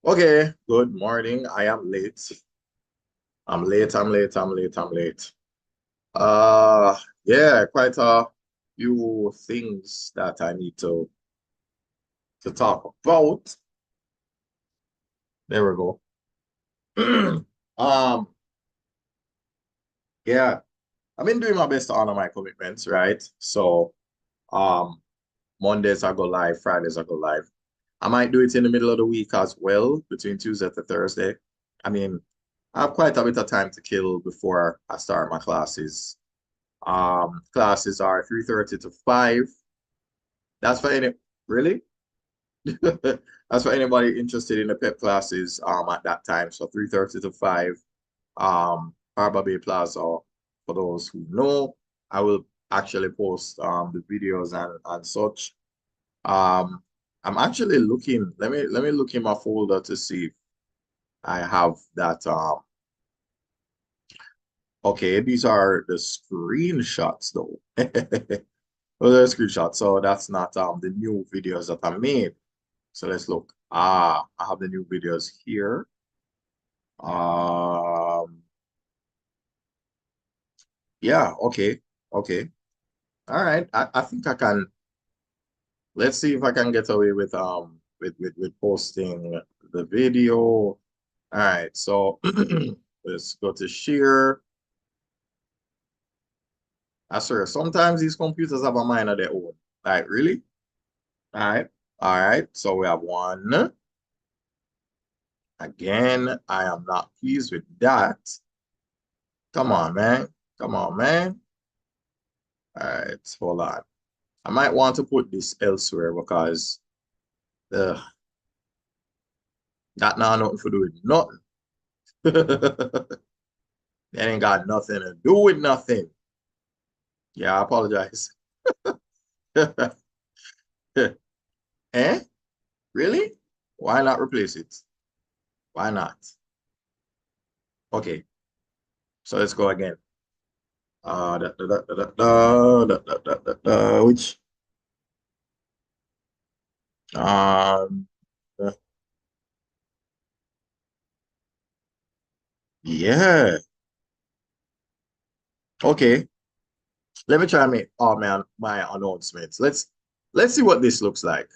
Okay, good morning. I am late. I'm late, I'm late, I'm late, I'm late. Yeah, quite a few things that I need to talk about. There we go. Um, yeah, I've been doing my best to honor my commitments, right? So, um, Mondays I go live, Fridays I go live. I might do it in the middle of the week as well, between Tuesday to Thursday. I mean, I have quite a bit of time to kill before I start my classes. Classes are 3:30 to 5. That's for any really? That's for anybody interested in the pep classes at that time. So 3:30 to 5. Harbor Bay Plaza. For those who know, I will actually post the videos and such. Um I'm actually looking. Let me look in my folder to see if I have that. Okay, these are the screenshots though. Those are screenshots. So that's not the new videos that I made. So let's look. I have the new videos here. Um, yeah, okay. Okay. All right. I think I can. Let's see if I can get away with posting the video. All right, so let's go to share. I swear, sometimes these computers have a mind of their own. Like, really? All right. All right. So we have one. Again, I am not pleased with that. Come on, man. Come on, man. All right, hold on. I might want to put this elsewhere because uh, that now nothing to do with nothing. That ain't got nothing to do with nothing. Yeah, I apologize. Eh? Really? Why not replace it? Why not? Okay, so let's go again. Which um yeah. Okay. Let me try and make my announcements. Let's see what this looks like.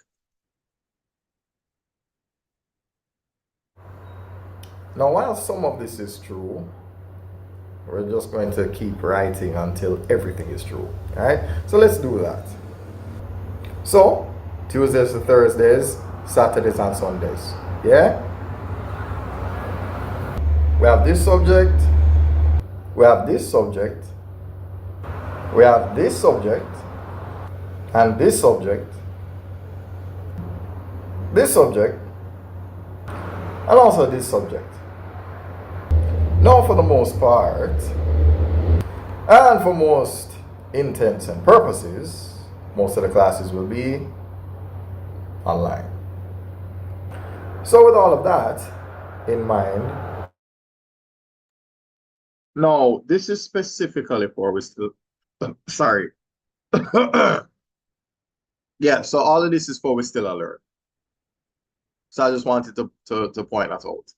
Now, while some of this is true, we're just going to keep writing until everything is true. All right. So let's do that. So Tuesdays to Thursdays, Saturdays and Sundays. Yeah. We have this subject. We have this subject. We have this subject and this subject, and also this subject. Now, for the most part, and for most intents and purposes, most of the classes will be online. So, with all of that in mind, no, this is specifically for we still, sorry. Yeah, so all of this is for we still alert. So I just wanted to point that out.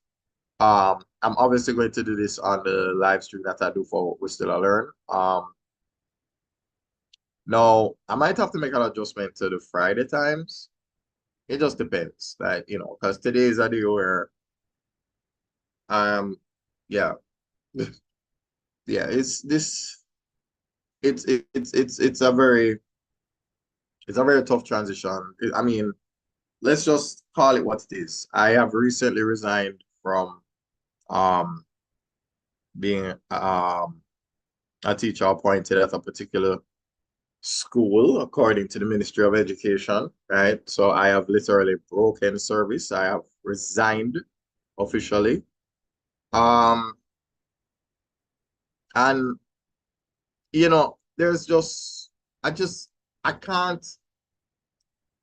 I'm obviously going to do this on the live stream that I do for We Still Learn. No, I might have to make an adjustment to the Friday times. It just depends, like because today is a day where um, yeah, yeah, it's a very tough transition. I mean, let's just call it what it is. I have recently resigned from um being a teacher appointed at a particular school according to the Ministry of Education, right? So I have literally broken service. I have resigned officially. Um, and there's just I just I can't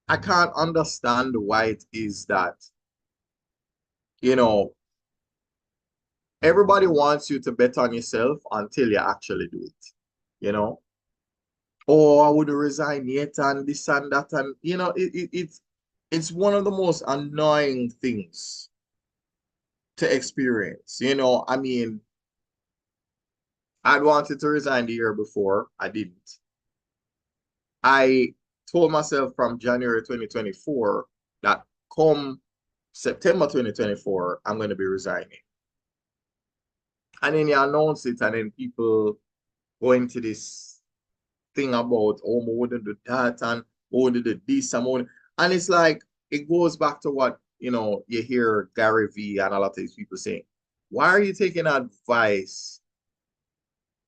I can't understand why it is that, you know, everybody wants you to bet on yourself until you actually do it, you know. Oh, I would resign yet and this and that, and it's one of the most annoying things. to experience. You know, I mean, I'd wanted to resign the year before. I didn't. I told myself from January 2024 that come September 2024, I'm going to be resigning. And then you announce it, and then people go into this thing about, oh, I want to do that, and I want to do this, and it's like, it goes back to what, you know, you hear Gary V and a lot of these people saying, why are you taking advice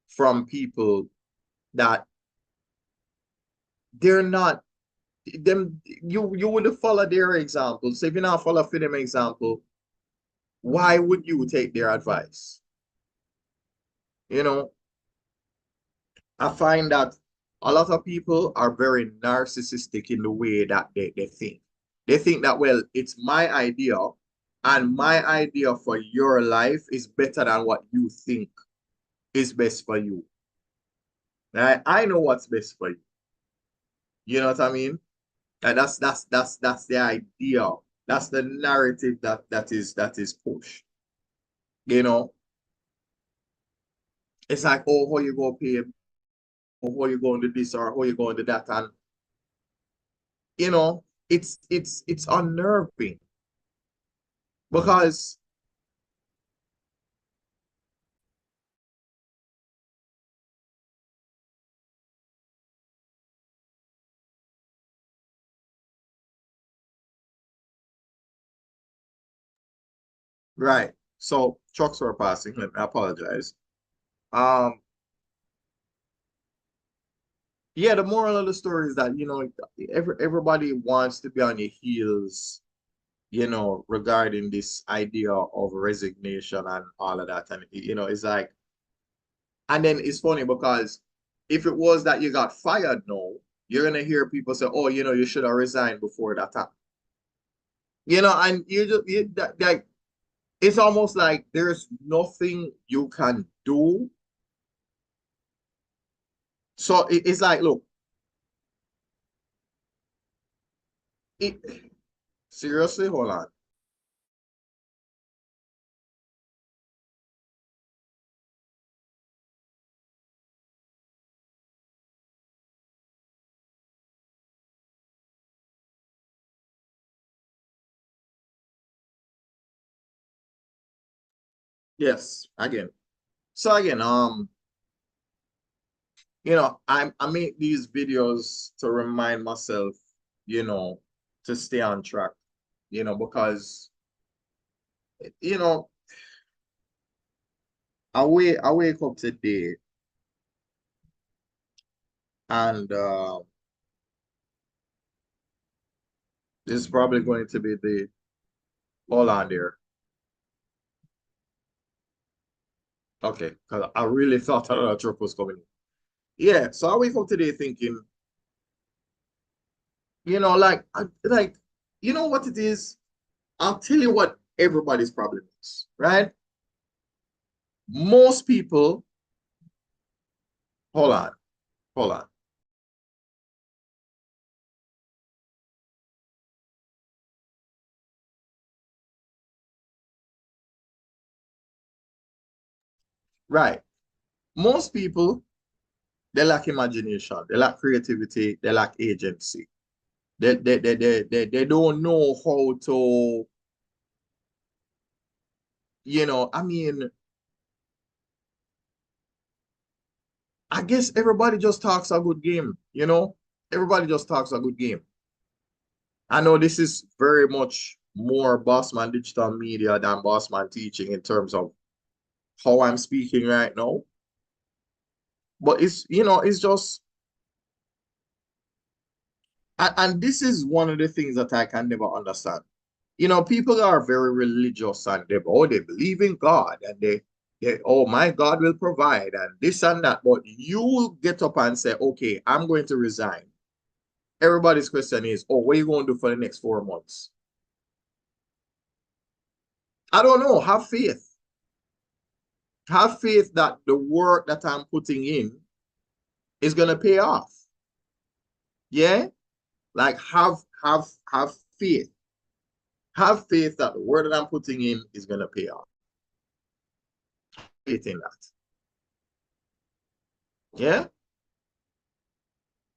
from people that they're not, them, you would follow their example. So if you're not follow for them example, why would you take their advice? You know, I find that a lot of people are very narcissistic in the way that they think. They think that, well, it's my idea, and my idea for your life is better than what you think is best for you. Right? I know what's best for you. You know what I mean? And that's the idea. That's the narrative that is pushed. You know, it's like, oh, how you go pay, or how you going to this, or how you going to that, and you know, it's unnerving because right. So trucks were passing. Let me apologize. Um, yeah, the moral of the story is that, you know, everybody wants to be on your heels, you know, regarding this idea of resignation and all of that. And you know, it's like, and then it's funny because if it was that you got fired now, you're gonna hear people say, oh, you know, you should have resigned before that time. You know, and like, it's almost like there's nothing you can do. So it's like, look, it seriously, hold on. Yes, again. So again, you know, I make these videos to remind myself, you know, to stay on track, you know, because you know, I wake up today and this is probably going to be the hold on there. Okay, because I really thought another truck was coming. Yeah, so I wake up today thinking, you know, like, you know what it is? I'll tell you what everybody's problem is, right? Most people, hold on, hold on. Right. Most people, they lack imagination, they lack creativity, they lack agency. They don't know how to, you know, I mean, I guess everybody just talks a good game, you know? Everybody just talks a good game. I know this is very much more Bossman Digital Media than Bossman Teaching in terms of how I'm speaking right now. But it's, you know, it's just, and this is one of the things that I can never understand. You know, people are very religious and they believe in God and oh, my God will provide and this and that. But you get up and say, okay, I'm going to resign. Everybody's question is, oh, what are you going to do for the next 4 months? I don't know. Have faith. Have faith that the work that I'm putting in is going to pay off. Yeah? Like have faith. Have faith that the word that I'm putting in is gonna pay off. Faith in that. Yeah.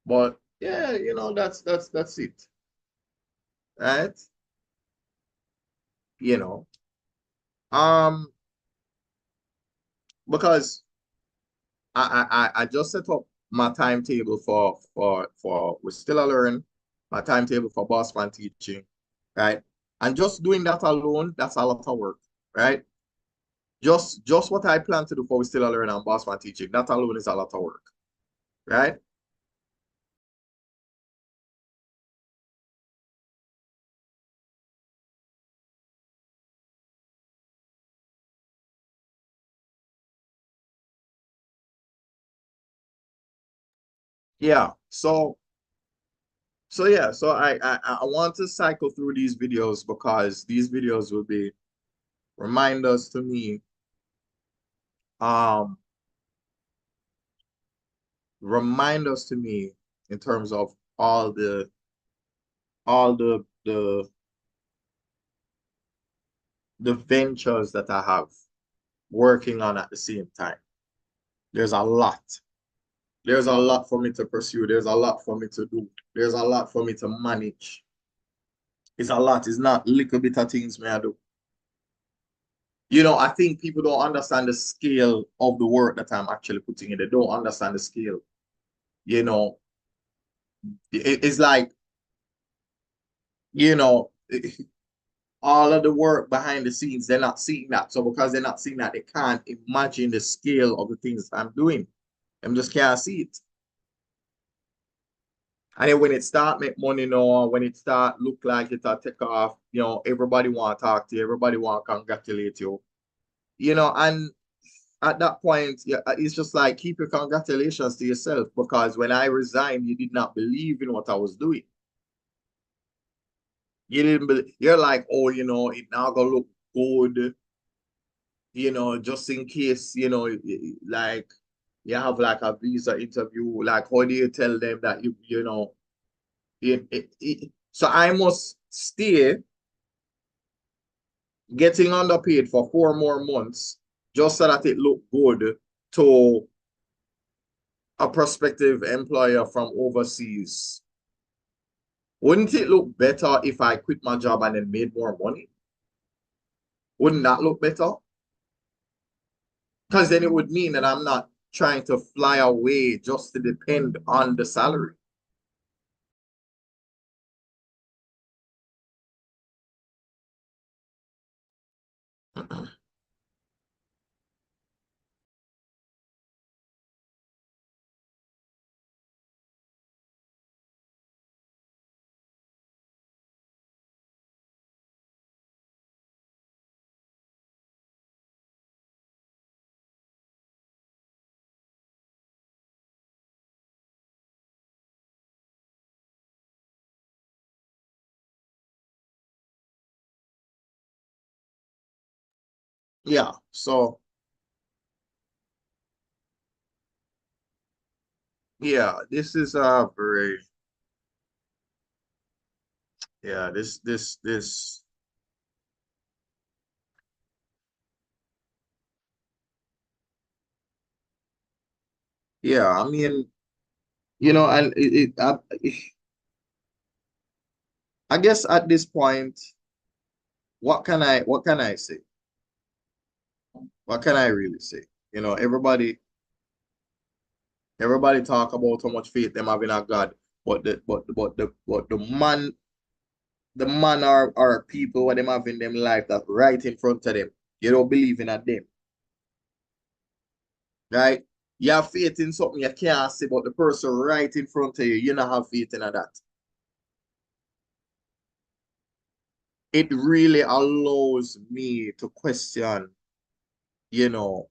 But yeah, you know, that's it. Right? You know. Um, because I just set up my timetable for we still a learn, my timetable for Bossman Teaching, right? And just doing that alone, that's a lot of work, right? Just what I plan to do for we still a learn and Bossman Teaching, that alone is a lot of work, right? Yeah. So yeah, so I want to cycle through these videos because these videos will be reminders to me, um, reminders to me in terms of all the ventures that I have working on at the same time. There's a lot. There's a lot for me to pursue. There's a lot for me to do. There's a lot for me to manage. It's a lot. It's not little bit of things may I do. You know, I think people don't understand the scale of the work that I'm actually putting in. They don't understand the scale. You know, it's like, you know, all of the work behind the scenes, they're not seeing that. So because they're not seeing that, they can't imagine the scale of the things I'm doing. Them just can't see it. And then when it start make money now, when it start look like it'll take off, you know, everybody want to talk to you, everybody want to congratulate you. You know, and at that point, yeah, it's just like keep your congratulations to yourself because when I resigned, you did not believe in what I was doing. You didn't believe, you're like, oh, you know, it now gonna look good, you know, just in case, you know, like you have like a visa interview, like how do you tell them that you know, so I must stay getting underpaid for 4 more months just so that it look good to a prospective employer from overseas. Wouldn't it look better if I quit my job and then made more money? Wouldn't that look better? Because then it would mean that I'm not trying to fly away just to depend on the salary. Yeah, so yeah, this is a very yeah, this yeah, I mean, you know, and I guess at this point, what can I say? What can I really say? You know, everybody talk about how much faith them have in a God, but the man are people what them have in them life that right in front of them. You don't believe in a them, right? You have faith in something you can't see, but the person right in front of you, you don't have faith in that. It really allows me to question, you know.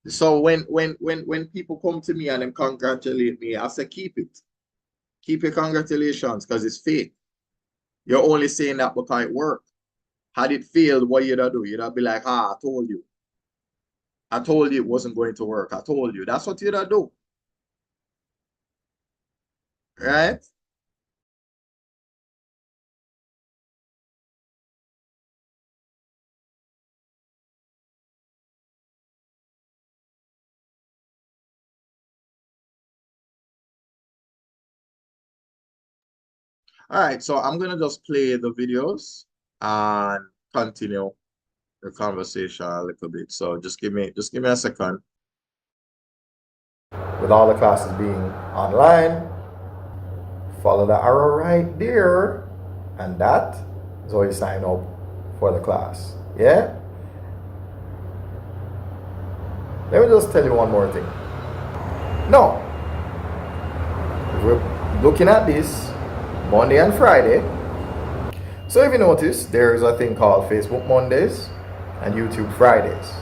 So when people come to me and them congratulate me, I say keep it. Keep your congratulations because it's fake. You're only saying that because it worked. Had it failed, what you'd do? You'd be like, ah, I told you. I told you it wasn't going to work. I told you. That's what you'd do. Right? All right, so I'm gonna just play the videos and continue the conversation a little bit. So just give me a second. With all the classes being online, follow the arrow right there, and that is how you sign up for the class. Yeah? Let me just tell you one more thing. No, if we're looking at this Monday and Friday. So if you notice, there's a thing called Facebook Mondays and YouTube Fridays.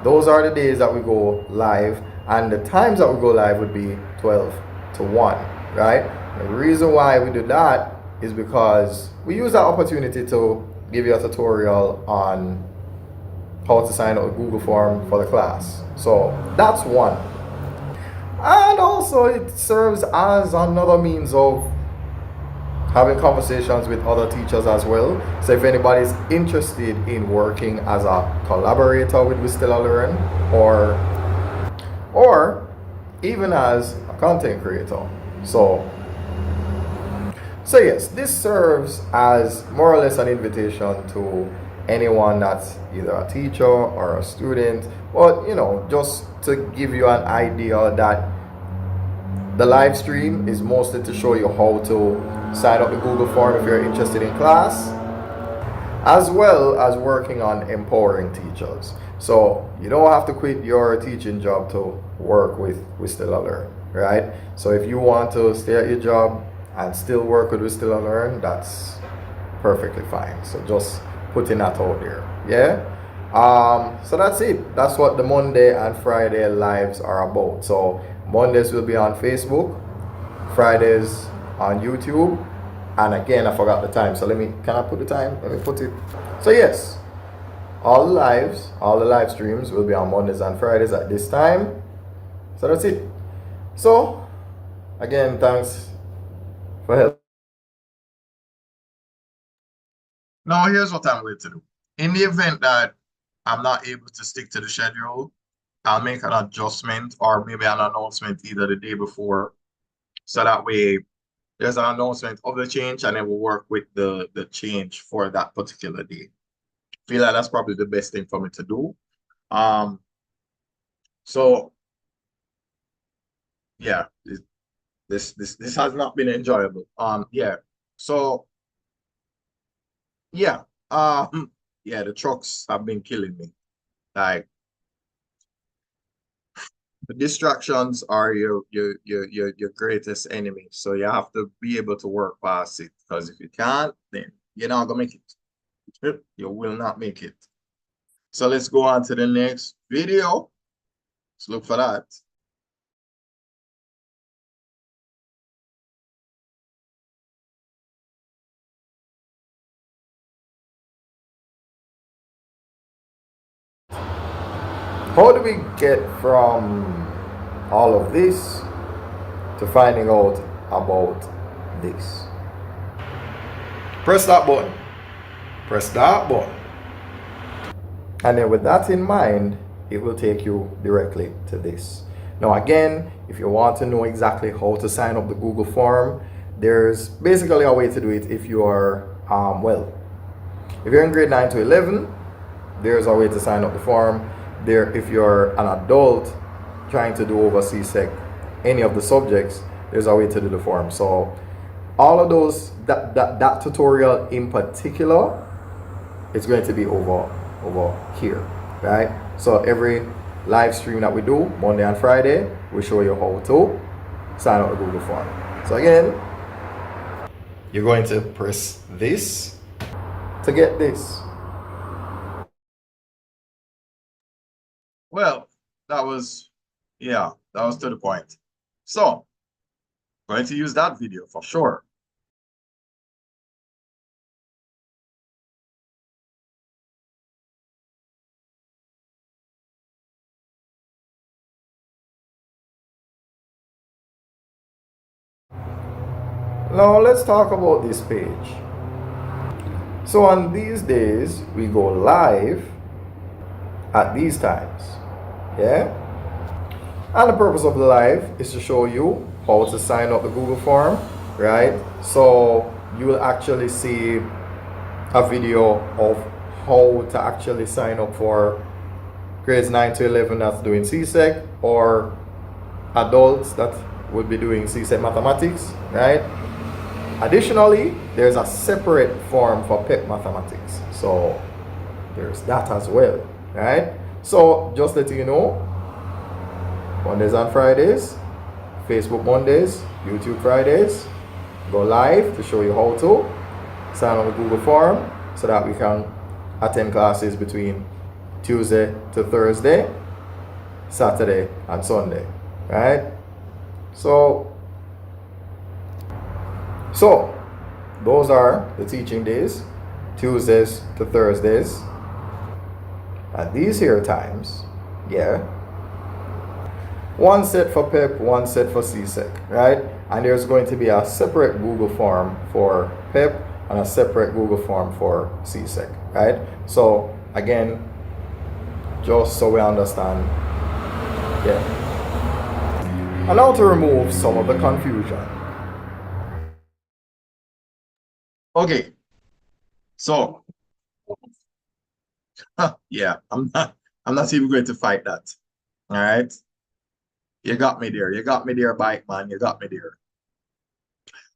Those are the days that we go live, and the times that we go live would be 12 to 1, right? The reason why we do that is because we use that opportunity to give you a tutorial on how to sign up a Google form for the class. So that's one. And also it serves as another means of having conversations with other teachers as well. So if anybody's interested in working as a collaborator with We Still Learn, or even as a content creator. So yes, this serves as more or less an invitation to anyone that's either a teacher or a student, or just to give you an idea that the live stream is mostly to show you how to sign up the Google form if you're interested in class, as well as working on empowering teachers. So you don't have to quit your teaching job to work with We Still Learn, right? So if you want to stay at your job and still work with We Still Learn, that's perfectly fine. So just putting that out there, yeah? So that's it. That's what the Monday and Friday lives are about. So Mondays will be on Facebook, Fridays on YouTube, and again I forgot the time. So can I put the time? Let me put it. So yes, all the live streams will be on Mondays and Fridays at this time. So that's it. So again, thanks for help. Now here's what I'm going to do. In the event that I'm not able to stick to the schedule, I'll make an adjustment or maybe an announcement either the day before. So that way there's an announcement of the change and then we'll work with the change for that particular day. Feel like that's probably the best thing for me to do. So yeah, this has not been enjoyable. Yeah. So yeah. Yeah, the trucks have been killing me. Like the distractions are your greatest enemy. So you have to be able to work past it. Because if you can't, then you're not gonna make it. You will not make it. So let's go on to the next video. Let's look for that. How do we get from all of this to finding out about this? Press that button. Press that button. And then with that in mind, it will take you directly to this. Now again, if you want to know exactly how to sign up the Google form, there's basically a way to do it if you are, if you're in grade 9 to 11, there's a way to sign up the form. If you're an adult trying to do overseas sec any of the subjects, there's a way to do the form. So all of those, that tutorial in particular, it's going to be over here, right? So every live stream that we do Monday and Friday, we show you how to sign up the Google form. So again, you're going to press this to get this. Well, that was to the point. So, going to use that video for sure. Now let's talk about this page. So on these days, we go live at these times, yeah? And the purpose of the live is to show you how to sign up the Google form, right? So you will actually see a video of how to actually sign up for grades 9 to 11 that's doing CSEC, or adults that would be doing CSEC mathematics, right? Additionally, there's a separate form for PEP mathematics, so there's that as well, right? So just letting you know, Mondays and Fridays, Facebook Mondays, YouTube Fridays, go live to show you how to sign on the Google form so that we can attend classes between Tuesday to Thursday, Saturday and Sunday, right? So those are the teaching days, Tuesdays to Thursdays. At these here times, yeah, one set for PEP, one set for CSEC, right? And there's going to be a separate Google form for PEP and a separate Google form for CSEC, right? So again, just so we understand, yeah. And now to remove some of the confusion. Okay, so yeah, I'm not even going to fight that. All right. You got me there. You got me there, bike man. You got me there.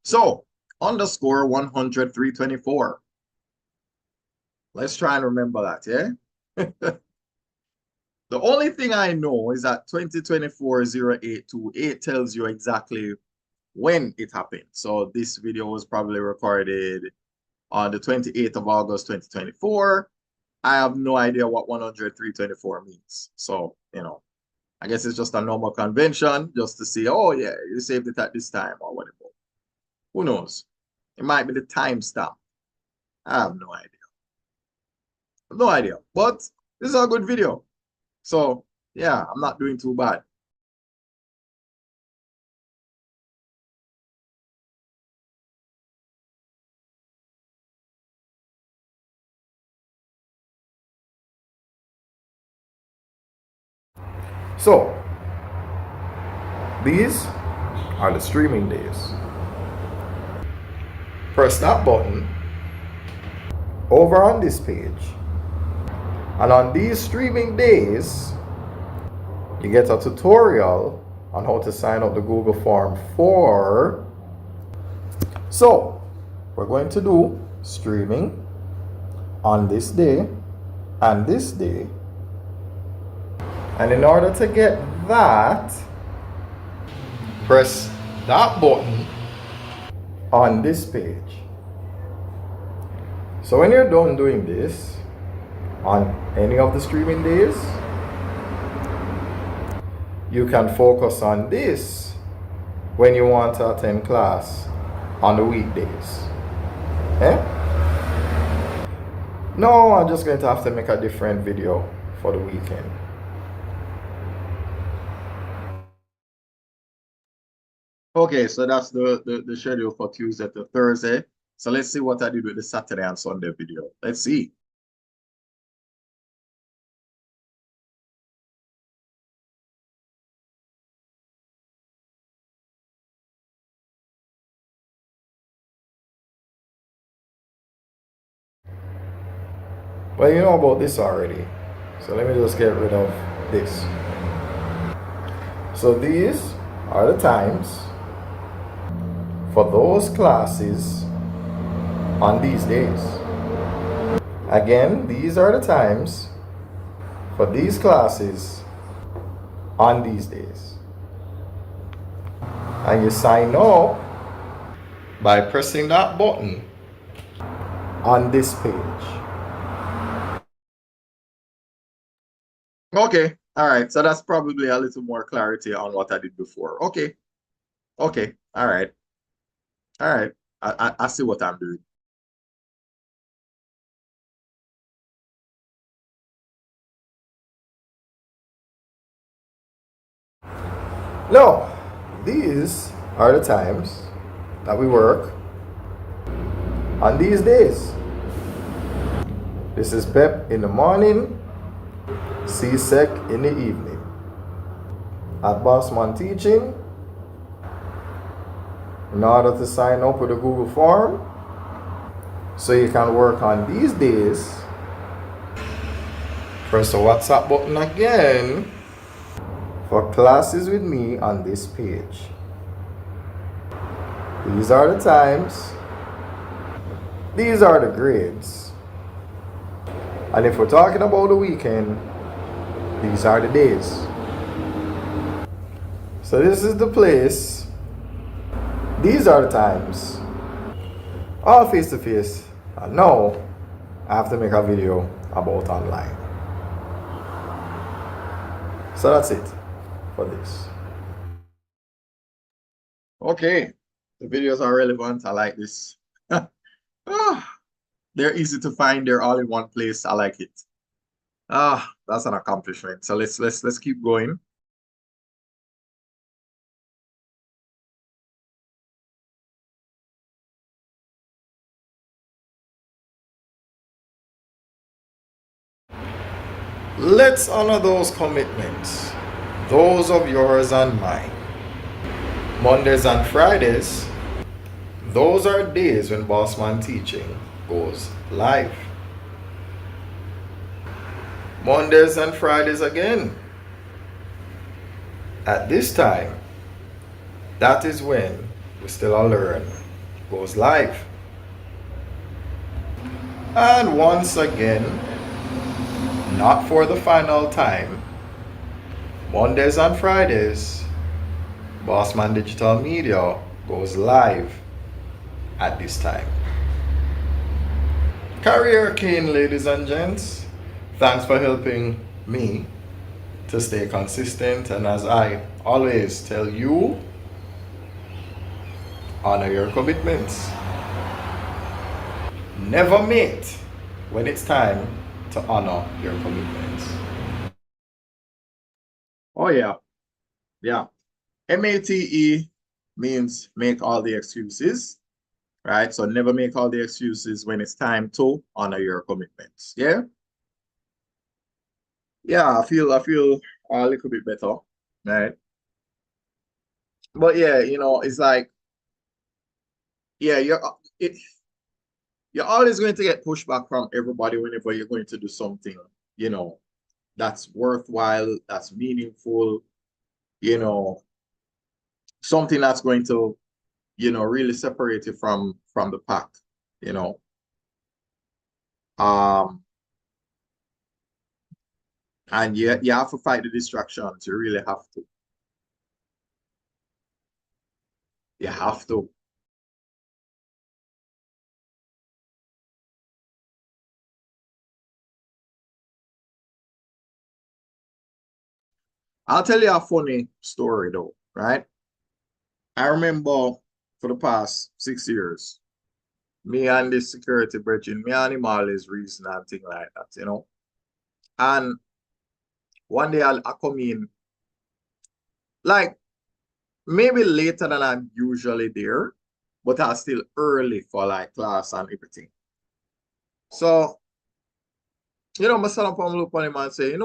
So underscore 100 324. Let's try and remember that, yeah? The only thing I know is that 2024-0828 tells you exactly when it happened. So this video was probably recorded on the 28th of August 2024. I have no idea what 100 324 means. So, you know, I guess it's just a normal convention just to see, oh yeah, you saved it at this time or whatever. Who knows? It might be the timestamp. I have no idea. No idea. But this is a good video. So yeah, I'm not doing too bad. So these are the streaming days. Press that button over on this page, and on these streaming days you get a tutorial on how to sign up the Google form for. So we're going to do streaming on this day and this day, and in order to get that, press that button on this page. So when you're done doing this on any of the streaming days, you can focus on this when you want to attend class on the weekdays. Eh? No, I'm just going to have to make a different video for the weekend. Okay, so that's the schedule for Tuesday to Thursday. So let's see what I did with the Saturday and Sunday video. Let's see. Well, you know about this already. So let me just get rid of this. So these are the times for those classes on these days. Again, these are the times for these classes on these days. And you sign up by pressing that button on this page. Okay, all right. So that's probably a little more clarity on what I did before. Okay, okay, all right, all right. I see what I'm doing. No, these are the times that we work on these days. This is PEP in the morning, CSEC in the evening. At Bossman Teaching, in order to sign up with the Google form, So you can work on these days. Press the WhatsApp button again for classes with me on this page. These are the times. These are the grades. And if we're talking about the weekend, these are the days. So this is the place. These are the times. All face to face. And now I have to make a video about online. So that's it for this. Okay, the videos are relevant. I like this. They're easy to find. They're all in one place. I like it. That's an accomplishment. So let's keep going. Let's honor those commitments, those of yours and mine. Mondays and Fridays, those are days when Bossman Teaching goes live. Mondays and Fridays again. At this time, that is when We Still All Learn goes live. And once again, not for the final time, Mondays and Fridays, Bossman Digital Media goes live at this time. Career King, ladies and gents, thanks for helping me to stay consistent. And as I always tell you, honor your commitments. Never mate when it's time to honor your commitments. Oh yeah. Yeah. MATE means make all the excuses, right? So never make all the excuses when it's time to honor your commitments. Yeah. Yeah, I feel a little bit better, right? But yeah, it's like, yeah, you're always going to get pushback from everybody whenever you're going to do something, that's worthwhile, that's meaningful, something that's going to, really separate you from the pack, you know. And you have to fight the distractions. You really have to. You have to. I'll tell you a funny story though, right? I remember for the past 6 years, me and this security brethren, me and him always reason and thing like that. And one day I come in, like maybe later than I'm usually there, but I'm still early for like class and everything. So, my son up and look on him and say,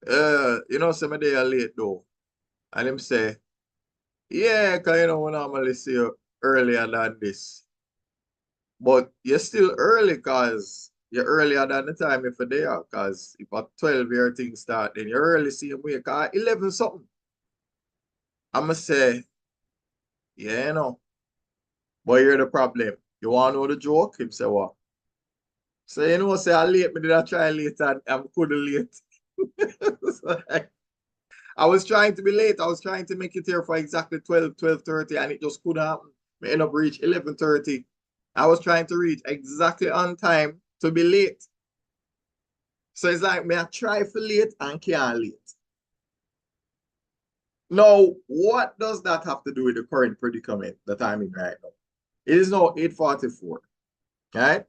say my day are late though. And him say, yeah, because we normally see you earlier than this. But you're still early because you're earlier than the time if you're there. Because if at 12 your thing start, then you're early see him wake at 11 something. I'ma say, yeah, but here's the problem. You want to know the joke? Him say what? So say I late, me did I try late and I couldn't late. So, I was trying to be late. I was trying to make it here for exactly 12:30, and it just couldn't happen. I end up reach 11:30. I was trying to reach exactly on time to be late. So it's like me I try for late and can't late. Now, what does that have to do with the current predicament that I'm in right now? It is now 8:44. Right?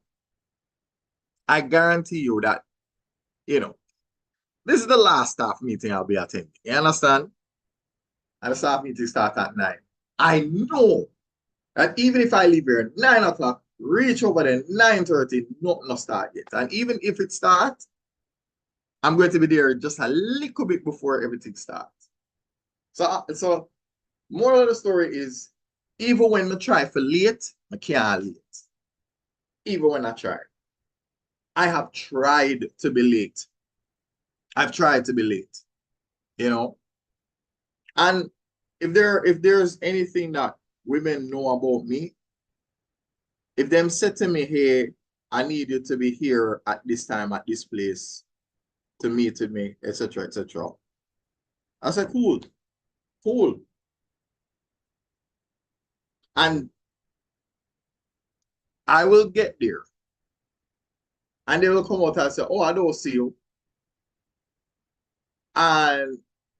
I guarantee you that, this is the last staff meeting I'll be attending. You understand? And the staff meeting starts at 9. I know that even if I leave here at 9 o'clock, reach over there 9:30, not start yet. And even if it starts, I'm going to be there just a little bit before everything starts. So moral of the story is Even when I try for late, I can't late. Even when I try. I have tried to be late. I've tried to be late, you know. And if there's anything that women know about me, if them said to me, hey, I need you to be here at this time, at this place, to meet with me, etc., etc. I said, cool, cool. And I will get there. And they will come out and say, oh, I don't see you. And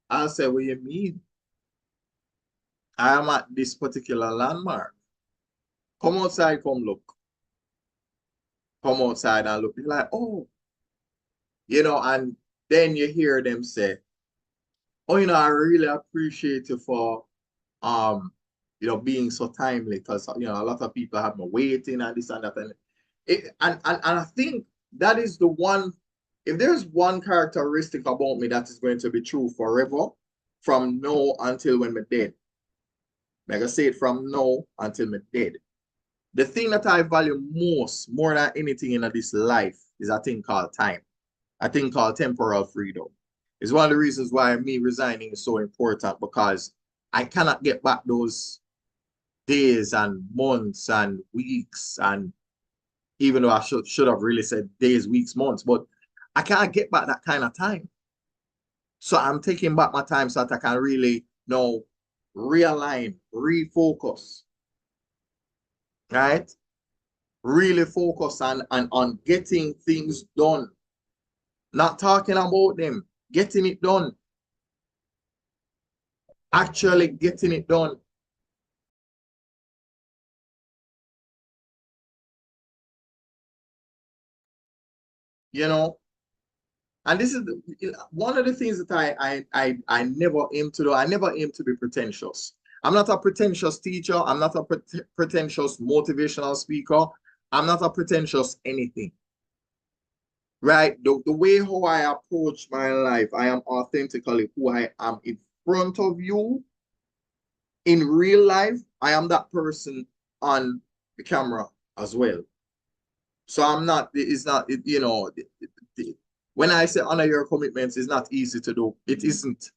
I'll say, what do you mean? I am at this particular landmark. Come outside, come look. Come outside and look. You're like, oh, and then you hear them say, oh, I really appreciate you for being so timely, because a lot of people have been waiting and this and that. And I think that is the one, if there's one characteristic about me that is going to be true forever, from now until when we're dead. Like I say it, from now until we're dead. The thing that I value most, more than anything in this life, is a thing called time. A thing called temporal freedom. It's one of the reasons why me resigning is so important, because I cannot get back those days and months and weeks, and even though I should have really said days, weeks, months, but I can't get back that kind of time. So I'm taking back my time so that I can really realign, refocus, right? Really focus on getting things done. Not talking about them, getting it done. Actually getting it done. And this is one of the things that I never aim to do. I never aim to be pretentious. I'm not a pretentious teacher. I'm not a pretentious motivational speaker. I'm not a pretentious anything. Right? The way how I approach my life, I am authentically who I am in front of you. In real life, I am that person on the camera as well. So I'm not, it's not, when I say honor your commitments, it's not easy to do. It isn't.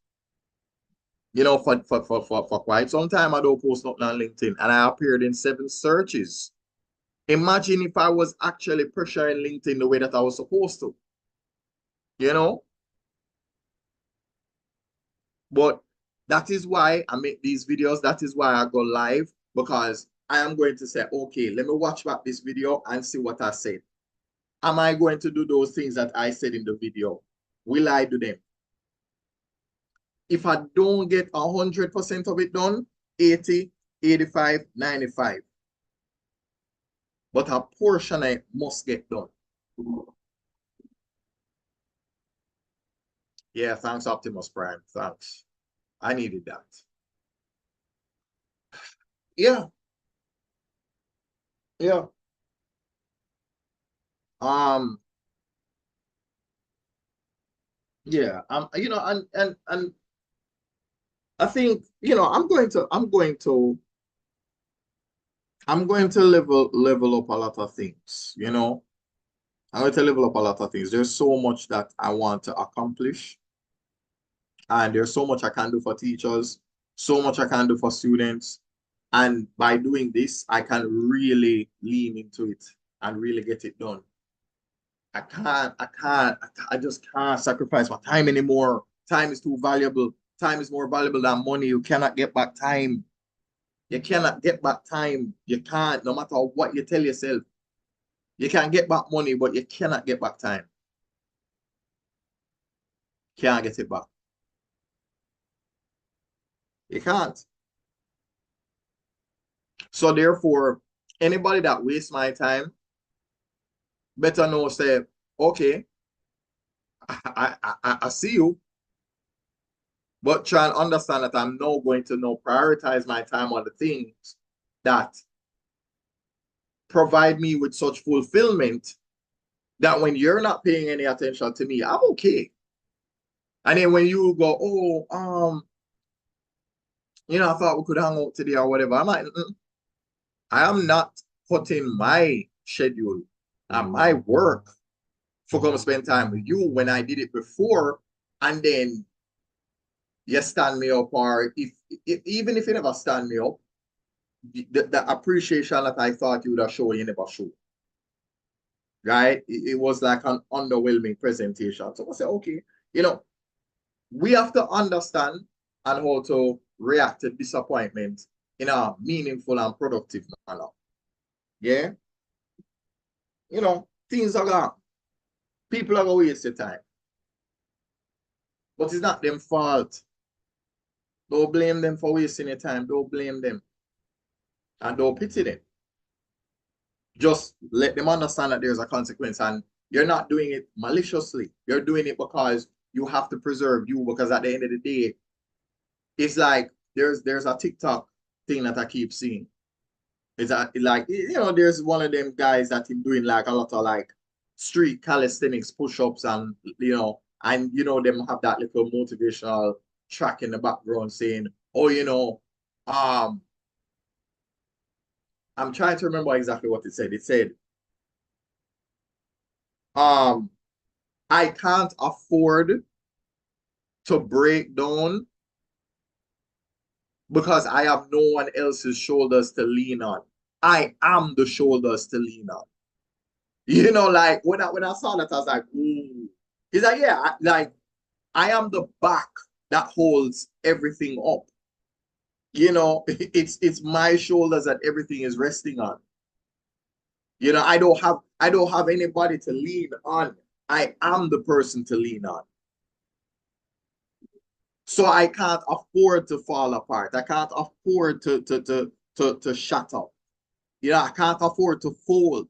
For quite some time, I don't post nothing on LinkedIn, and I appeared in 7 searches. Imagine if I was actually pressuring LinkedIn the way that I was supposed to. But that is why I make these videos. That is why I go live, because I am going to say, okay, let me watch back this video and see what I said. Am I going to do those things that I said in the video? Will I do them? If I don't get 100% of it done, 80, 85, 95. But a portion I must get done. Yeah, thanks, Optimus Prime. Thanks. I needed that. Yeah. Yeah. Yeah. And I think, I'm going to level up a lot of things, I'm going to level up a lot of things. There's so much that I want to accomplish, and there's so much I can do for teachers, so much I can do for students. And by doing this, I can really lean into it and really get it done. I just can't sacrifice my time anymore. Time is too valuable. Time is more valuable than money. You cannot get back time. You cannot get back time. You can't, no matter what you tell yourself. You can get back money, but you cannot get back time. Can't get it back. You can't. So therefore, anybody that wastes my time better know, say, okay, I see you, but try and understand that I'm now going to now prioritize my time on the things that provide me with such fulfillment, that when you're not paying any attention to me, I'm okay. And then when you go, oh, I thought we could hang out today or whatever. I'm like, I am not putting my schedule and my work for come spend time with you when I did it before, and then you stand me up, or if even if you never stand me up, the appreciation that I thought you would have shown, you never show. Right? It was like an underwhelming presentation. So I said, okay, we have to understand and how to react to disappointment in a meaningful and productive manner. Yeah? Things are gone. People are going to waste your time. But it's not them fault. Don't blame them for wasting your time. Don't blame them. And don't pity them. Just let them understand that there's a consequence, and you're not doing it maliciously. You're doing it because you have to preserve you, because at the end of the day, it's like there's a TikTok thing that I keep seeing. It's like, there's one of them guys that is doing like a lot of like street calisthenics push-ups, and them have that little motivational track in the background saying, oh, I'm trying to remember exactly what it said. It said, I can't afford to break down because I have no one else's shoulders to lean on. I am the shoulders to lean on. Like when I saw that, I was like, ooh. He's like, yeah, I am the back that holds everything up. It's my shoulders that everything is resting on. I don't have anybody to lean on. I am the person to lean on. So I can't afford to fall apart. I can't afford to shut up. I can't afford to fold.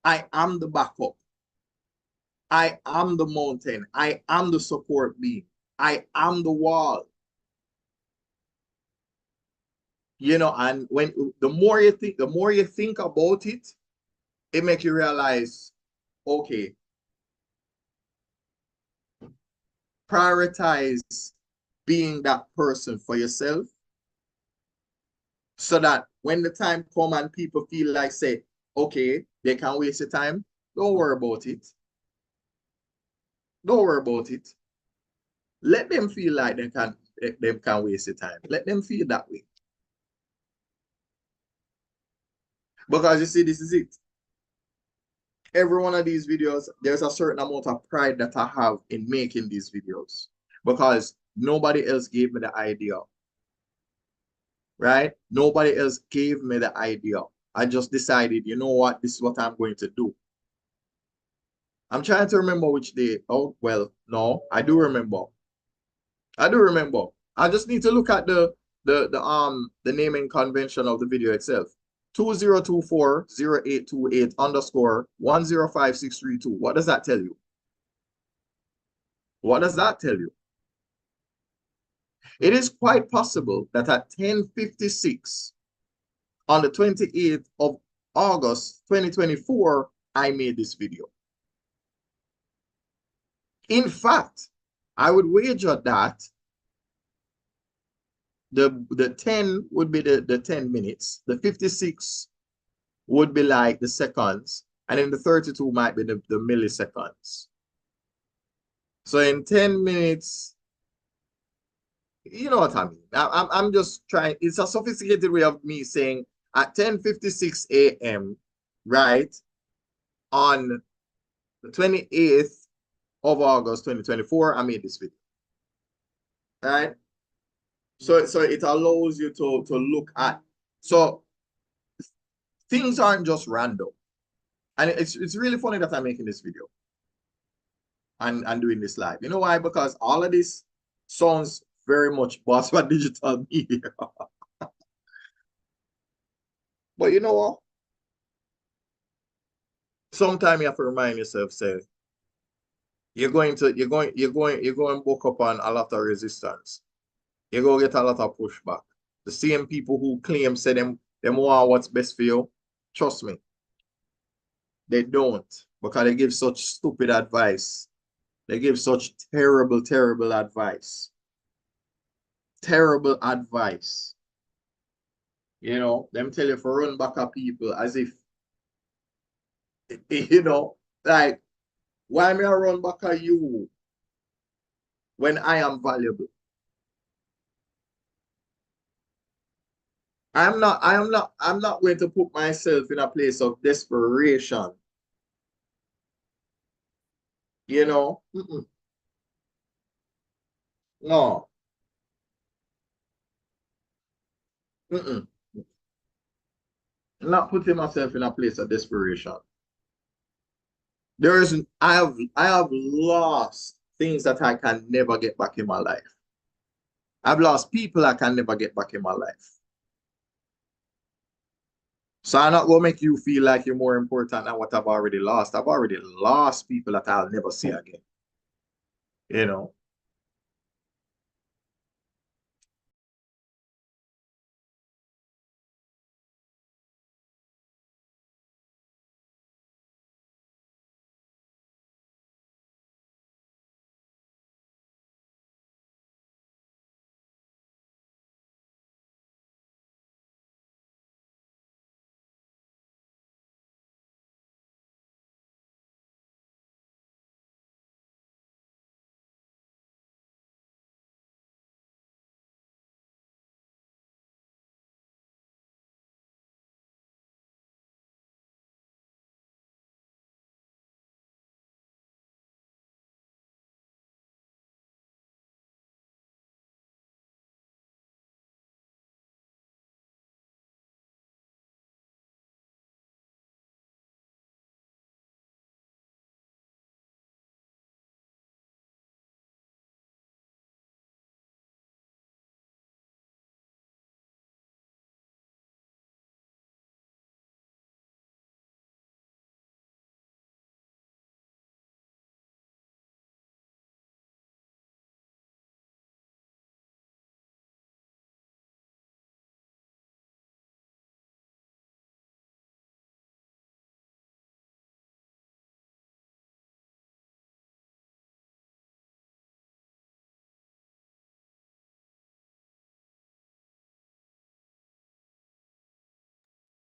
I am the backup. I am the mountain. I am the support beam. I am the wall. And when the more you think about it, it makes you realize, okay, prioritize being that person for yourself, so that when the time come and people feel like, say, okay, they can waste your time, don't worry about it. Don't worry about it. Let them feel like they can waste your time. Let them feel that way. Because you see, this is it. Every one of these videos, there's a certain amount of pride that I have in making these videos, because nobody else gave me the idea. Right? Nobody else gave me the idea. I just decided, you know what, this is what I'm going to do. I'm trying to remember which day. Oh, well, no, I do remember. I do remember. I just need to look at the naming convention of the video itself. 2024-0828_105632. What does that tell you? What does that tell you? It is quite possible that at 10:56 on the 28th of August 2024, I made this video. In fact, I would wager that the 10 would be the 10 minutes, the 56 would be like the seconds, and then the 32 might be the milliseconds. So in 10 minutes, you know what I mean. I'm just trying. It's a sophisticated way of me saying at 10:56 a.m., right, on the 28th of August 2024, I made this video. Right? So it allows you to look at. So things aren't just random. And it's really funny that I'm making this video and doing this live. You know why? Because all of this sounds very much Bossman Digital Media. But you know what? Sometimes you have to remind yourself, say, you're going to book up on a lot of resistance. You're going to get a lot of pushback. The same people who claim, say them want what's best for you, trust me, they don't, because they give such stupid advice. They give such terrible, terrible advice. terrible advice. You know, them tell you for run back at people as if, you know, like, why may I run back at you when I am valuable? I'm not going to put myself in a place of desperation. You know? No. I'm not putting myself in a place of desperation. I have lost things that I can never get back in my life. I've lost people I can never get back in my life. So I'm not gonna make you feel like you're more important than what I've already lost. I've already lost people that I'll never see again. You know.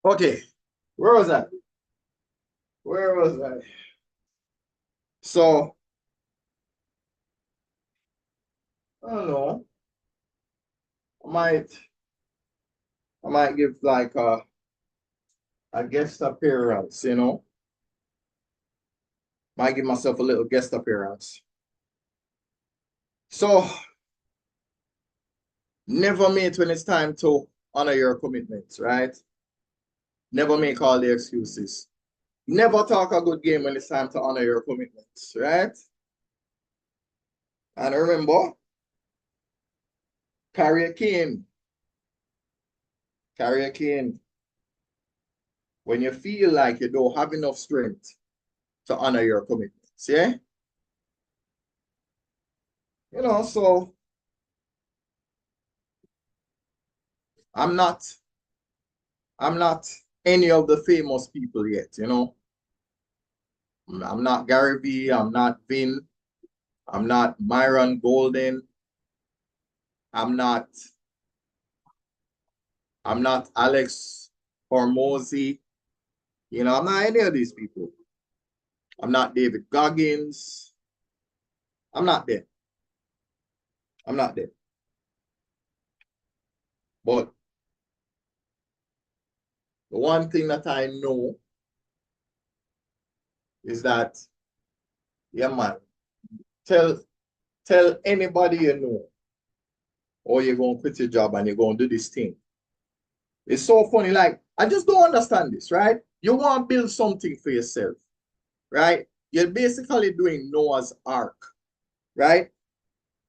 Okay, where was I? Where was I? So I don't know. I might I might give like a guest appearance, you know. Might give myself a little guest appearance. So never mate when it's time to honor your commitments, right? Never make all the excuses. Never talk a good game when it's time to honor your commitments, right? And remember, carry a cane. Carry a cane when you feel like you don't have enough strength to honor your commitments, yeah? You know, so I'm not I'm not any of the famous people yet, you know. I'm not Gary Vee, I'm not Vin, I'm not Myron Golden, I'm not Alex Hormozy, you know, I'm not any of these people. I'm not David Goggins. I'm not there. I'm not there. But the one thing that I know is that, yeah, man, tell anybody you know, or you're going to quit your job and you're going to do this thing. It's so funny. Like, I just don't understand this, right? You want to build something for yourself, right? You're basically doing Noah's Ark, right?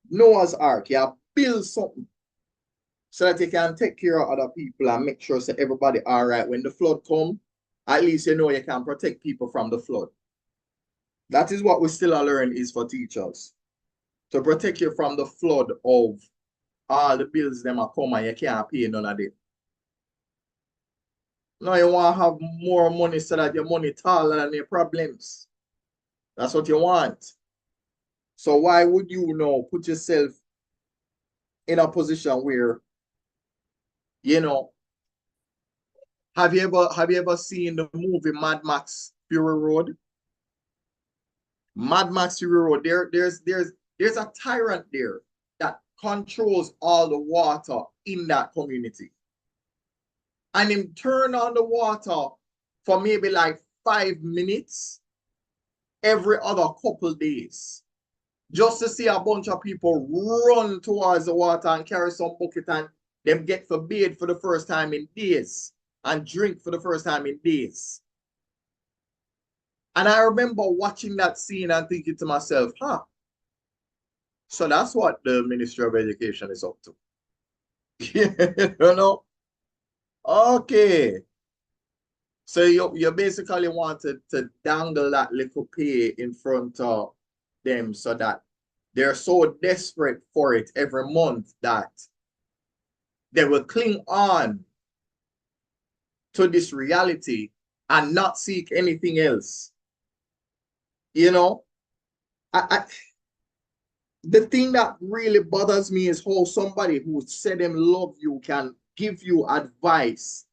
Noah's Ark. You build something so that you can take care of other people and make sure that everybody all right. When the flood come, at least you know you can protect people from the flood. That is what we still learn is for teachers. To protect you from the flood of all the bills them are come and you can't pay none of them. No, you want to have more money so that your money taller than your problems. That's what you want. So why would you know put yourself in a position where, you know, have you ever seen the movie Mad Max Fury Road? Mad Max Fury Road, there's a tyrant there that controls all the water in that community. And him turn on the water for maybe like 5 minutes every other couple days. Just to see a bunch of people run towards the water and carry some bucket and them get for bathe for the first time in days and drink for the first time in days. And I remember watching that scene and thinking to myself, so that's what the Ministry of Education is up to. You know? Okay. So you basically wanted to dangle that little pay in front of them so that they're so desperate for it every month that they will cling on to this reality and not seek anything else. You know, the thing that really bothers me is how somebody who said them love you can give you advice.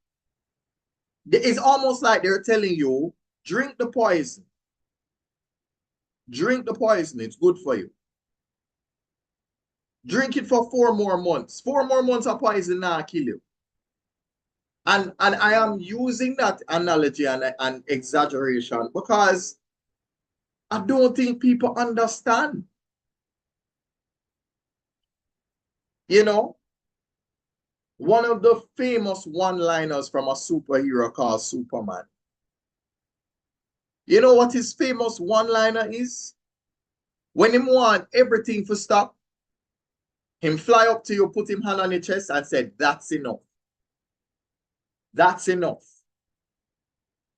It's almost like they're telling you, drink the poison. Drink the poison, it's good for you. Drink it for 4 more months. 4 more months of poison now kill you. And I am using that analogy and exaggeration because I don't think people understand. You know, one of the famous one-liners from a superhero called Superman. You know what his famous one-liner is? When him want everything to stop, him fly up to you, put him hand on your chest and said, that's enough. That's enough.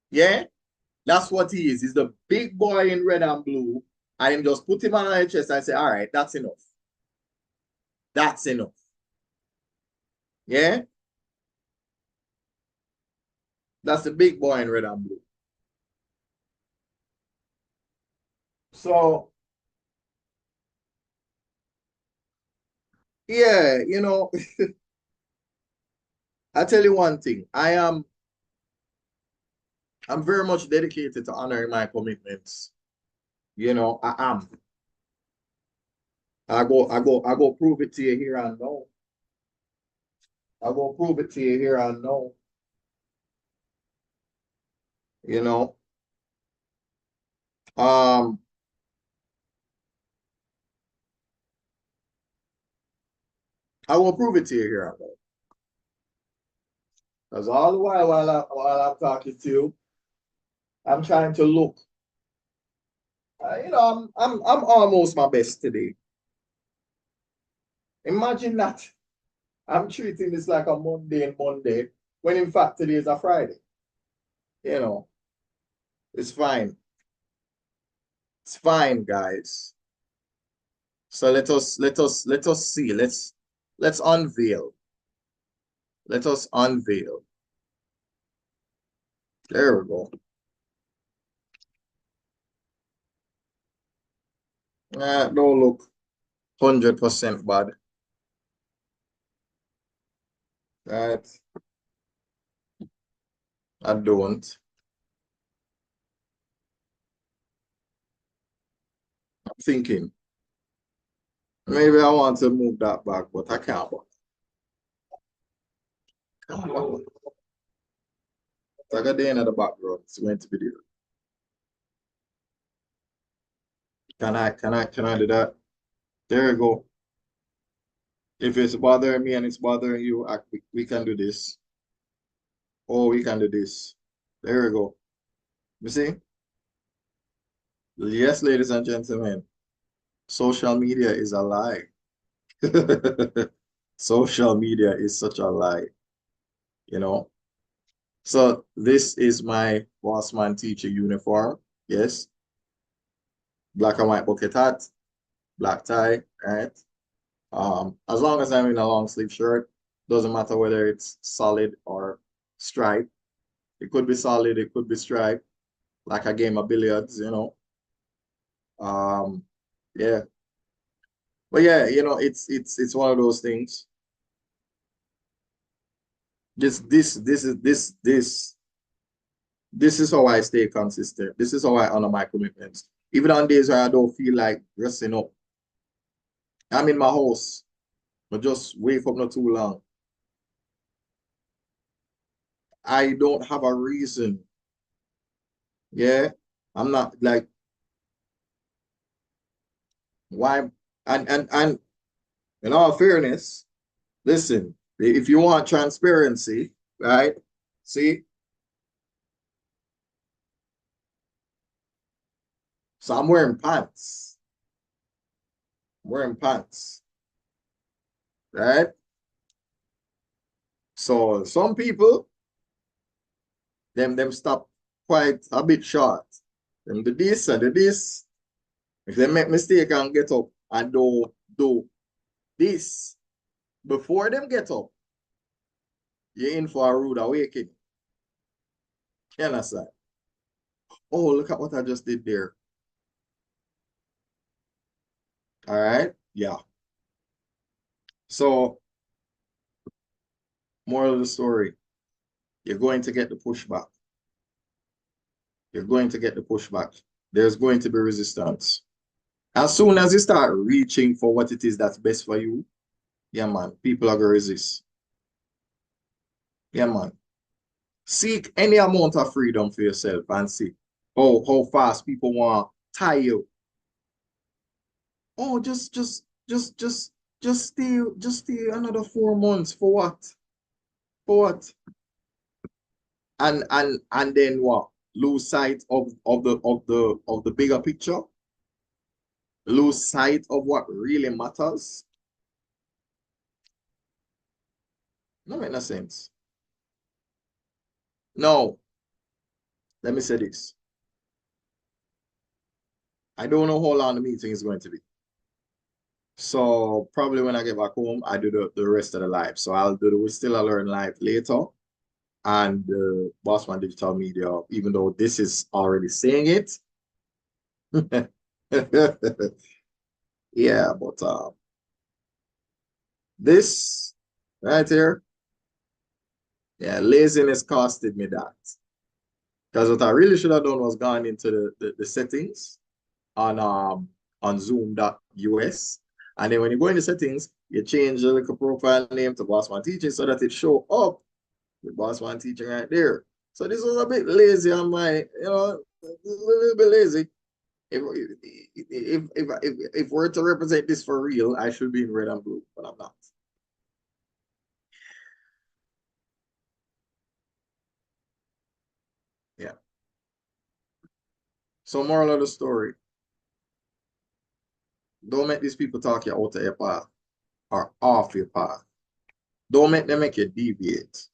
Yeah? That's what he is. He's the big boy in red and blue. And him just put him on your chest and say, all right, that's enough. That's enough. Yeah? That's the big boy in red and blue. So, yeah, you know, I tell you one thing. I'm very much dedicated to honoring my commitments. You know, I am. I go prove it to you here and now. I go prove it to you here and now. You know. Um, I will prove it to you here and now. Because all the while I'm talking to you, I'm trying to look. You know, I'm almost my best today. Imagine that. I'm treating this like a Monday, when in fact today is a Friday. You know, it's fine. It's fine, guys. So let us see. Let's unveil. Let us unveil. There we go. Don't look 100% bad. Right? I don't. I'm thinking maybe I want to move that back, but I can't. Come on. I got the end of the background. It's going to be there. Can I do that? There you go. If it's bothering me and it's bothering you, we can do this. Or we can do this. There we go. You see? Yes, ladies and gentlemen, social media is a lie. Social media is such a lie, you know. So this is my Bossman Teaching uniform. Yes, black and white bucket hat, black tie, right? As long as I'm in a long sleeve shirt, doesn't matter whether it's solid or striped. It could be solid, it could be striped, like a game of billiards, you know. Yeah. But yeah, it's one of those things. This is how I stay consistent. This is how I honor my commitments. Even on days where I don't feel like dressing up. I'm in my house, but just wake up not too long. I don't have a reason. Yeah. I'm not like why and in all fairness, listen, if you want transparency, right? See, so I'm wearing pants. I'm wearing pants, right? So some people, them stop quite a bit short. Them do this and do this. If they make mistake and get up and do this before them get up, you're in for a rude awakening. You understand? Oh, look at what I just did there. All right. Yeah. So, moral of the story, you're going to get the pushback. You're going to get the pushback. There's going to be resistance. As soon as you start reaching for what it is that's best for you, yeah, man, people are going to resist. Yeah, man. Seek any amount of freedom for yourself and see how fast people want to tie you. Oh, just stay another 4 months. For what? For what? And then what? Lose sight of the bigger picture, lose sight of what really matters. No make no sense. No, let me say this. I don't know how long the meeting is going to be. So probably when I get back home, I do the rest of the live. So I'll do the Still I Learn live later. And Bossman Digital Media, even though this is already saying it. Yeah, but this right here, yeah, laziness costed me that. Because what I really should have done was gone into the settings on Zoom.us. And then when you go in the settings, you change the little profile name to Bossman Teaching so that it show up with Bossman Teaching right there. So this was a bit lazy on my, a little bit lazy. If we're to represent this for real, I should be in red and blue, but I'm not. Yeah. So moral of the story, don't make these people talk you out of your path or off your path. Don't make them make you deviate.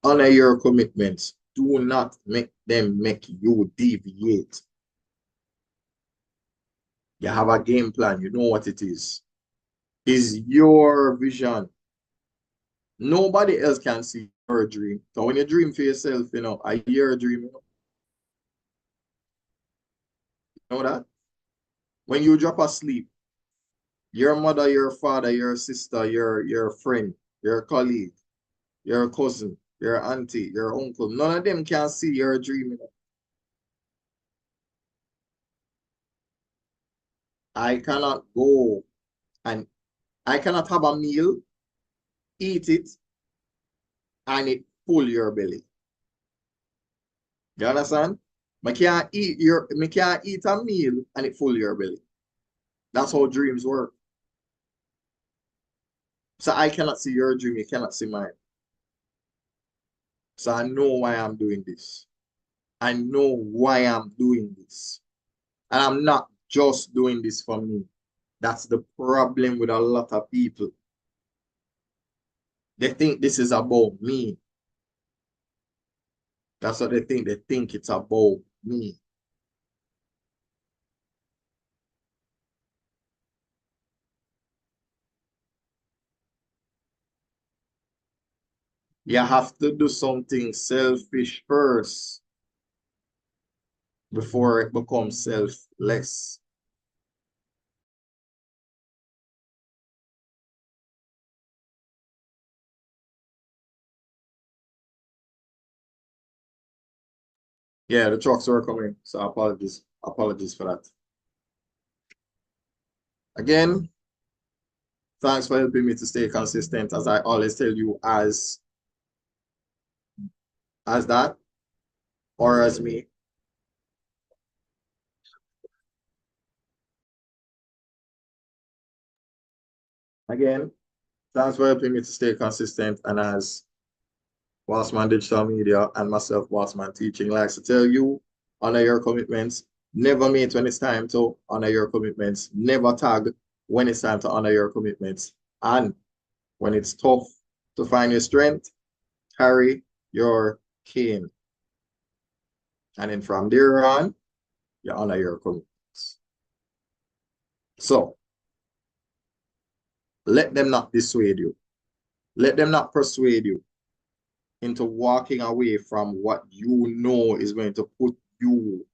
Honor your commitments. Do not make them make you deviate. You have a game plan. You know what it is. Is your vision. Nobody else can see your dream. So when you dream for yourself, a year dream, you know that? When you drop asleep, your mother, your father, your sister, your friend, your colleague, your cousin, your auntie, your uncle, none of them can see your dream. I cannot go and I cannot have a meal, eat it, and it full your belly. You understand? Me can't eat a meal and it full your belly. That's how dreams work. So I cannot see your dream, you cannot see mine. So I know why I'm doing this. I know why I'm doing this. And I'm not just doing this for me. That's the problem with a lot of people. They think this is about me. That's what they think. They think it's about me. You have to do something selfish first before it becomes selfless. Yeah, the trucks were coming, so apologies for that. Again, thanks for helping me to stay consistent, as I always tell you, as that or as me. Again, thanks for helping me to stay consistent, and as Bossman Digital Media and myself, Bossman Teaching, likes to tell you, honor your commitments. Never meet when it's time to honor your commitments. Never tag when it's time to honor your commitments. And when it's tough to find your strength, carry your cane. And then from there on, you honor your commitments. So let them not dissuade you. Let them not persuade you into walking away from what you know is going to put you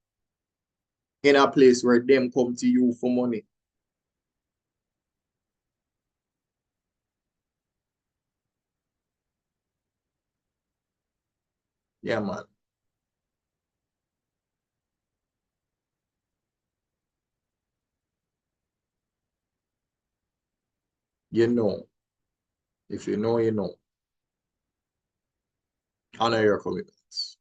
in a place where them come to you for money. Yeah, man. You know. If you know, you know. Honor your commitments.